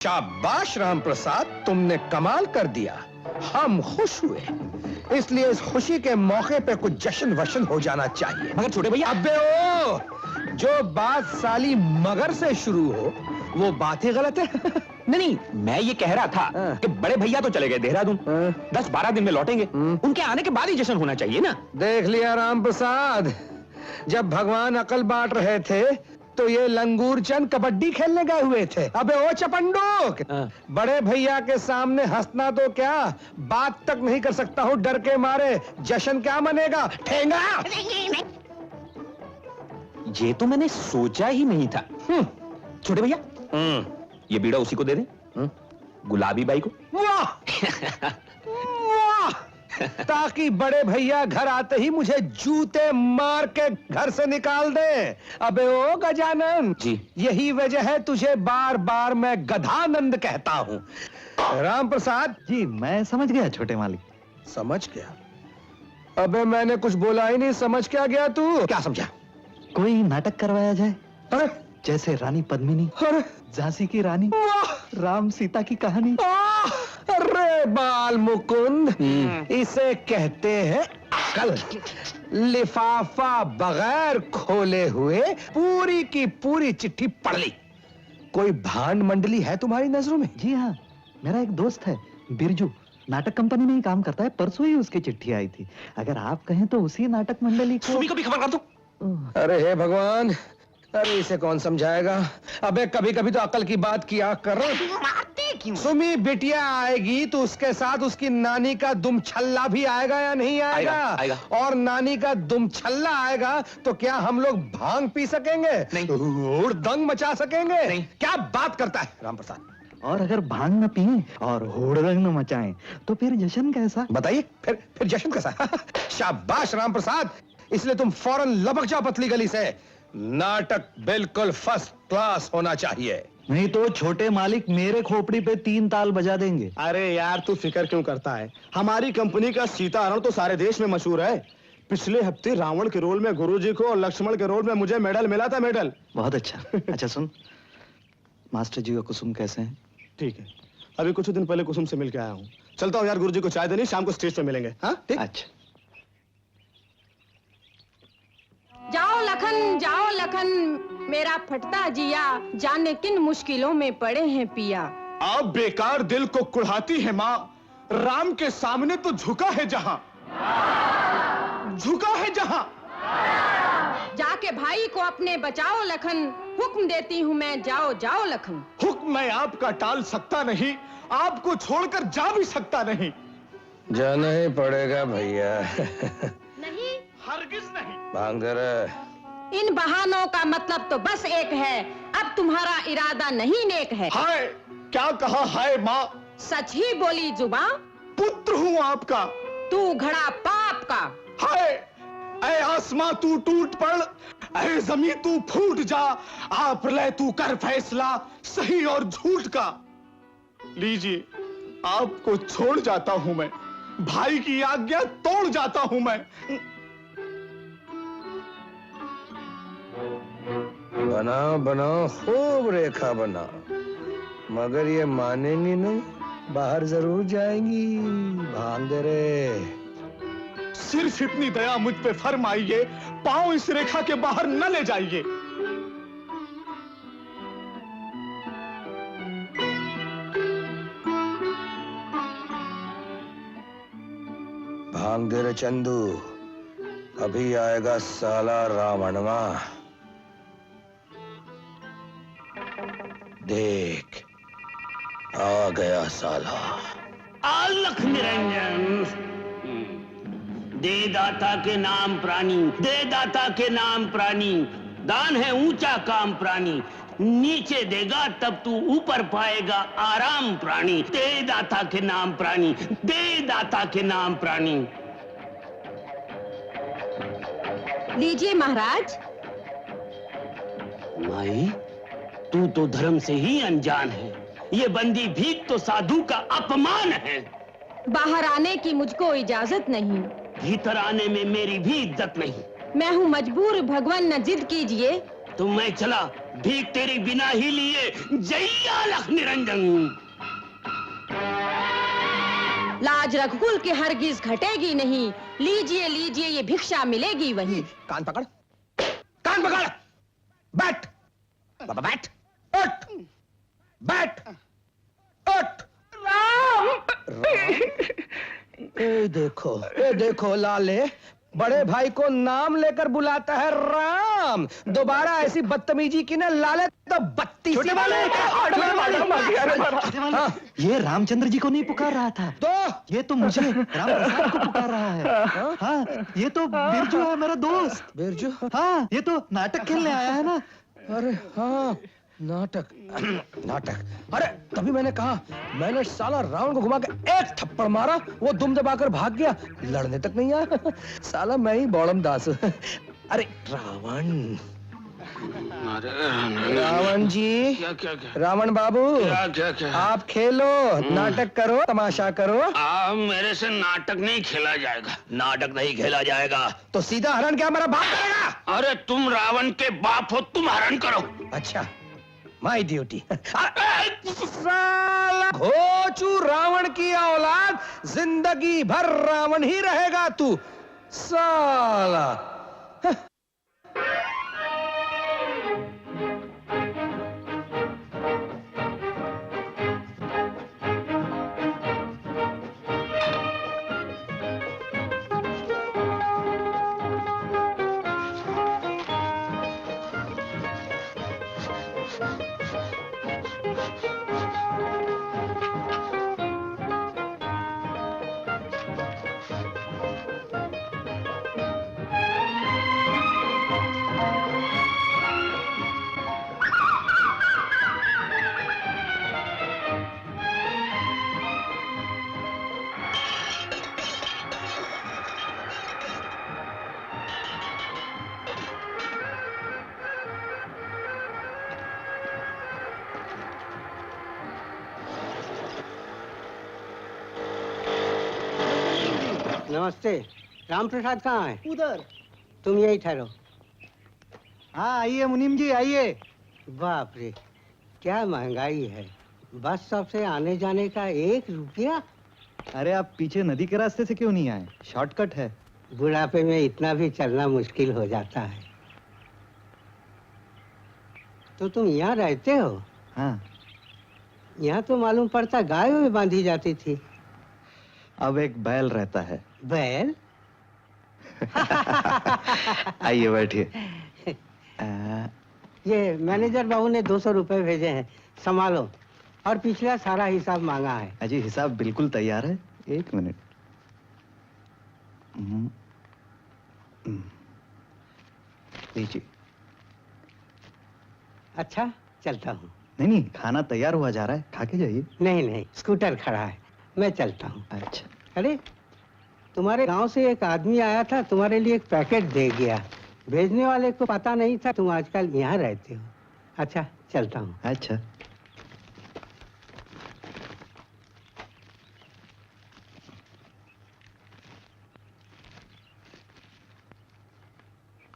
शाबाश राम प्रसाद, तुमने कमाल कर दिया। हम खुश हुए, इसलिए इस खुशी के मौके पे कुछ जश्न वशन हो जाना चाहिए। मगर छोटे भैया, अबे ओ, जो बात साली मगर से शुरू हो वो बात ही गलत है। नहीं, मैं ये कह रहा था कि बड़े भैया तो चले गए देहरादून, 10-12 दिन में लौटेंगे। उनके आने के बाद ही जश्न होना चाहिए ना। देख लिया राम प्रसाद, जब भगवान अकल बांट रहे थे तो ये लंगूर चंद कबड्डी खेलने गए हुए थे। अबे ओ चपंडोक, बड़े भैया के सामने हंसना तो क्या, बात तक नहीं कर सकता हूँ डर के मारे। जश्न क्या मनेगा, ठेंगा। ये तो मैंने सोचा ही नहीं था। छोटे भैया, ये बीड़ा उसी को दे दें, गुलाबी बाई को। वाह वाह, ताकि बड़े भैया घर आते ही मुझे जूते मार के घर से निकाल दे। अबे ओ गजानन जी, यही वजह है तुझे बार बार मैं गधानंद कहता हूँ। राम प्रसाद जी, मैं समझ गया छोटे मालिक। समझ गया? अबे मैंने कुछ बोला ही नहीं, समझ क्या गया तू? क्या समझा? कोई नाटक करवाया जाए, अरे जैसे रानी पद्मिनी, अरे झांसी की रानी, राम सीता की कहानी। अरे बाल मुकुंद, इसे कहते हैं अकल। लिफाफा बगैर खोले हुए पूरी की पूरी चिट्ठी पढ़ ली। कोई भांड मंडली है तुम्हारी नजरों में? जी हाँ, मेरा एक दोस्त है बिरजू, नाटक कंपनी में ही काम करता है। परसों ही उसकी चिट्ठी आई थी। अगर आप कहें तो उसी नाटक मंडली को भी खबर कर दो। अरे हे भगवान, अरे इसे कौन समझाएगा? अबे कभी कभी तो अकल की बात किया कर। सुमी बिटिया आएगी तो उसके साथ उसकी नानी का दुमछल्ला भी आएगा या नहीं आएगा? आएगा। और नानी का दुमछल्ला आएगा तो क्या हम लोग भांग पी सकेंगे? नहीं। हुड़दंग मचा सकेंगे? नहीं। क्या बात करता है राम प्रसाद? और अगर भांग न पिए और हुड़दंग न मचाएं तो फिर जश्न कैसा? बताइए, फिर जश्न कैसा? शाबाश राम प्रसाद, इसलिए तुम फौरन लपक जाओ पतली गली से। नाटक बिल्कुल फर्स्ट क्लास होना चाहिए, नहीं तो छोटे मालिक मेरे खोपड़ी पे 3 ताल बजा देंगे। अरे यार, तू फिक्र क्यों करता है? हमारी कंपनी का सीताहरण तो सारे देश में मशहूर है। पिछले हफ्ते रावण के रोल में गुरुजी को और लक्ष्मण के रोल में मुझे मेडल मिला था। मेडल बहुत अच्छा। अच्छा सुन, मास्टर जी का कुसुम कैसे हैं? ठीक है, अभी कुछ दिन पहले कुसुम से मिल के आया हूँ। चलता हूँ यार, गुरुजी को चाय देनी, शाम को स्टेज पे मिलेंगे। हाँ ठीक। अच्छा। जाओ लखन, मेरा फटता जिया, जाने किन मुश्किलों में पड़े हैं पिया। आप बेकार दिल को कुढ़ाती है माँ, राम के सामने तो झुका है जहां, झुका है जहां। जाके भाई को अपने बचाओ लखन, हुक्म देती हूँ मैं, जाओ जाओ लखन। हुक्म मैं आपका टाल सकता नहीं, आपको छोड़कर जा भी सकता नहीं। जाना ही पड़ेगा भैया। नहीं, हरगिज नहीं। भांग दे रे। इन बहानों का मतलब तो बस एक है, अब तुम्हारा इरादा नहीं नेक है। हाय, क्या कहा हाय माँ? सच ही बोली जुबान, पुत्र हूँ आपका। तू घड़ा पाप का। हाय, ऐ आसमां तू टूट पड़, ऐ जमीन तू फूट जा, आ प्रलय तू कर फैसला सही और झूठ का। लीजिए, आपको छोड़ जाता हूं मैं, भाई की आज्ञा तोड़ जाता हूं मैं। बनाओ बनाओ, खूब रेखा बनाओ, मगर ये मानेंगी नहीं, बाहर जरूर जाएंगी। भांग दे रे। सिर्फ इतनी दया मुझ पे फरमाइए, पांव इस रेखा के बाहर न ले जाइए। भांग दे रे चंदू, अभी आएगा साला रावणवा। देख, आ गया साला। अलख निरंजन, दे दाता के नाम प्राणी, दे दाता के नाम प्राणी, दान है ऊंचा काम प्राणी, नीचे देगा तब तू ऊपर पाएगा आराम प्राणी। दे दाता के नाम प्राणी, दे दाता के नाम प्राणी। लीजिए महाराज। माई, तू तो धर्म से ही अनजान है, ये बंदी भीख तो साधु का अपमान है। बाहर आने की मुझको इजाजत नहीं, भीतर आने में मेरी भी इज्जत नहीं। मैं हूँ मजबूर, भगवान न जिद कीजिए। तो मैं चला, भीख तेरी बिना ही लिए जैया लख निरंजन। लाज रघुकुल की हरगिज घटेगी नहीं, लीजिए लीजिए ये भिक्षा मिलेगी वही। कान पकड़, कान पकड़, बैठ बाबा, बैठ, उठ, बैठ, उठ। ए देखो लाले, बड़े भाई को नाम लेकर बुलाता है राम। दोबारा ऐसी बदतमीजी की ना लाले तो बत्ती छोटे वाले, ये रामचंद्र जी को नहीं पुकार रहा था, तो ये तो मुझे राम प्रसाद को पुकार रहा है। हाँ, ये तो बिरजू है मेरा दोस्त। बिरजू, हाँ, ये तो नाटक खेलने आया है ना। अरे हाँ, नाटक नाटक। अरे तभी मैंने कहा, मैंने साला रावण को घुमा के एक थप्पड़ मारा, वो दुम दबाकर भाग गया, लड़ने तक नहीं आया। साला मैं ही बौड़म दास हूं। अरे रावण, रावण जी, क्या रावण बाबू, क्या आप खेलो, नाटक करो, तमाशा करो। मेरे से नाटक नहीं खेला जाएगा। नाटक नहीं खेला जाएगा। तो सीधा हरण क्या हमारा बाप करेगा? अरे तुम रावण के बाप हो, तुम हरण करो। अच्छा, माई ड्यूटी। साला घोचू रावण की औलाद, जिंदगी भर रावण ही रहेगा तू साला। नमस्ते। राम प्रसाद कहाँ है? उधर। तुम यही ठहरो। हाँ आइए मुनीम जी, आइए। बाप रे, क्या महंगाई है। बस स्टॉप से आने जाने का 1 रुपया। अरे आप पीछे नदी के रास्ते से क्यों नहीं आए? शॉर्टकट है। बुढ़ापे में इतना भी चलना मुश्किल हो जाता है। तो तुम यहाँ रहते हो? हाँ। यहाँ तो मालूम पड़ता गाय भी बांधी जाती थी। अब एक बैल रहता है। बैल? आइए बैठिए। ये मैनेजर बाबू ने 200 रुपए भेजे हैं, संभालो। और पिछला सारा हिसाब मांगा है। अजी हिसाब बिल्कुल तैयार है, 1 मिनट। लीजिए। अच्छा, चलता हूँ। नहीं, खाना तैयार हुआ जा रहा है, खा के जाइए। नहीं, स्कूटर खड़ा है, मैं चलता हूँ। अच्छा। अरे, तुम्हारे गांव से एक आदमी आया था, तुम्हारे लिए एक पैकेट दे गया। भेजने वाले को पता नहीं था तुम आजकल यहाँ रहते हो। अच्छा, चलता हूँ। अच्छा।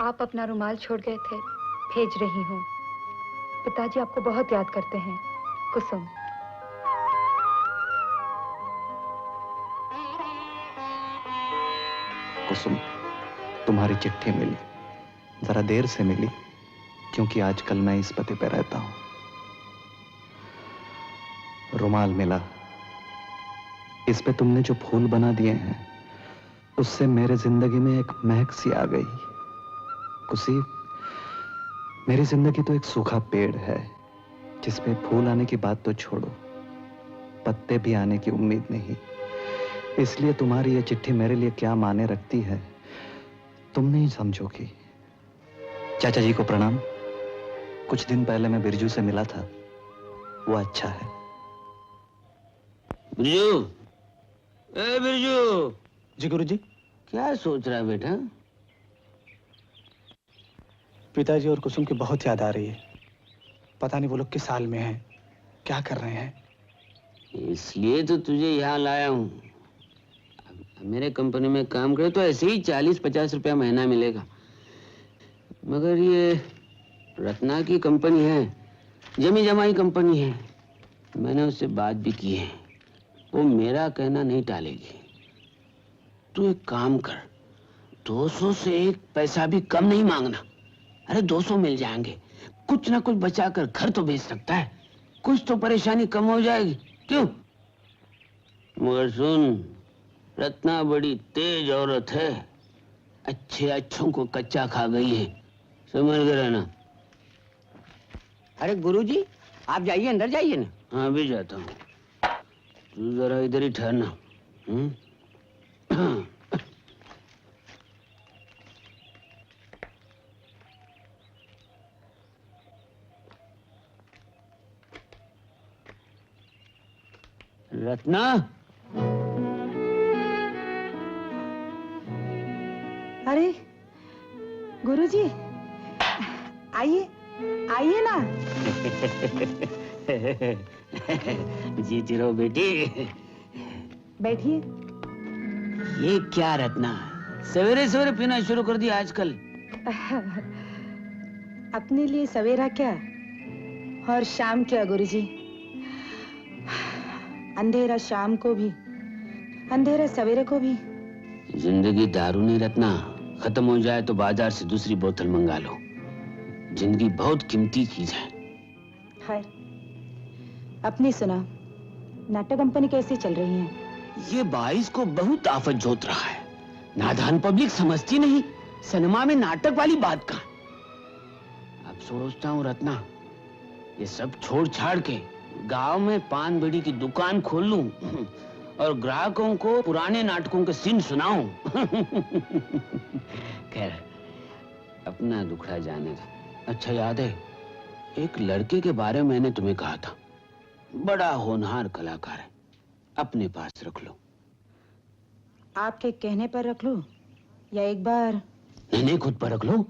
आप अपना रुमाल छोड़ गए थे, भेज रही हूँ। पिताजी आपको बहुत याद करते हैं। कुसुम। कुसुम, तुम्हारी चिट्ठी मिली, जरा देर से मिली, क्योंकि आजकल मैं इस पते पे रहता हूं। रुमाल मिला, इस पे तुमने जो फूल बना दिए हैं, उससे मेरे जिंदगी में एक महक सी आ गई। कुसी, मेरी जिंदगी तो एक सूखा पेड़ है, जिसपे फूल आने की बात तो छोड़ो, पत्ते भी आने की उम्मीद नहीं। इसलिए तुम्हारी ये चिट्ठी मेरे लिए क्या माने रखती है, तुम नहीं समझोगी। चाचा जी को प्रणाम। कुछ दिन पहले मैं बिरजू से मिला था, वो अच्छा है। बिरजू, ए बिरजू। जी गुरुजी। क्या सोच रहा है बेटा? पिताजी और कुसुम की बहुत याद आ रही है। पता नहीं वो लोग किस हाल में हैं, क्या कर रहे हैं। इसलिए तो तुझे यहाँ लाया हूँ। मेरे कंपनी में काम करे तो ऐसे ही 40-50 रुपया महीना मिलेगा, मगर ये रत्ना की कंपनी है, जमी जमाई कंपनी है। मैंने उससे बात भी की है, वो मेरा कहना नहीं टालेगी। तू एक काम कर, 200 से एक पैसा भी कम नहीं मांगना। अरे 200 मिल जाएंगे, कुछ ना कुछ बचा कर घर तो भेज सकता है, कुछ तो परेशानी कम हो जाएगी। क्यों? मगर सुन, रत्ना बड़ी तेज औरत है, अच्छे अच्छों को कच्चा खा गई है, समझ गए रहना। अरे गुरुजी, आप जाइए, अंदर जाइए ना। हाँ भी जाता हूँ, तू जरा इधर ही ठहरना। रत्ना, अरे गुरुजी, आइए आइए ना। जीती रहो बेटी। बैठिए। ये क्या रत्ना, सवेरे सवेरे पीना शुरू कर दिया आजकल? अपने लिए सवेरा क्या और शाम क्या गुरुजी, अंधेरा शाम को भी, अंधेरा सवेरे को भी। जिंदगी दारू नहीं रत्ना, खत्म हो जाए तो बाजार से दूसरी बोतल मंगा लो। जिंदगी बहुत कीमती चीज है। खैर, अपनी सुना, नाटक कंपनी कैसी चल रही है? ये 22 को बहुत आफत जोत रहा है। नादान पब्लिक समझती नहीं, सिनेमा में नाटक वाली बात का। अब सोचता हूँ रत्ना, ये सब छोड़ छाड़ के गांव में पान बीड़ी की दुकान खोल लूं और ग्राहकों को पुराने नाटकों के सीन सुनाऊं। खैर, अपना दुखड़ा जाने दे। अच्छा याद है, एक लड़के के बारे में मैंने तुम्हें कहा था, बड़ा होनहार कलाकार है, अपने पास रख लो। आपके कहने पर रख लो या एक बार? नहीं, खुद पर रख लो।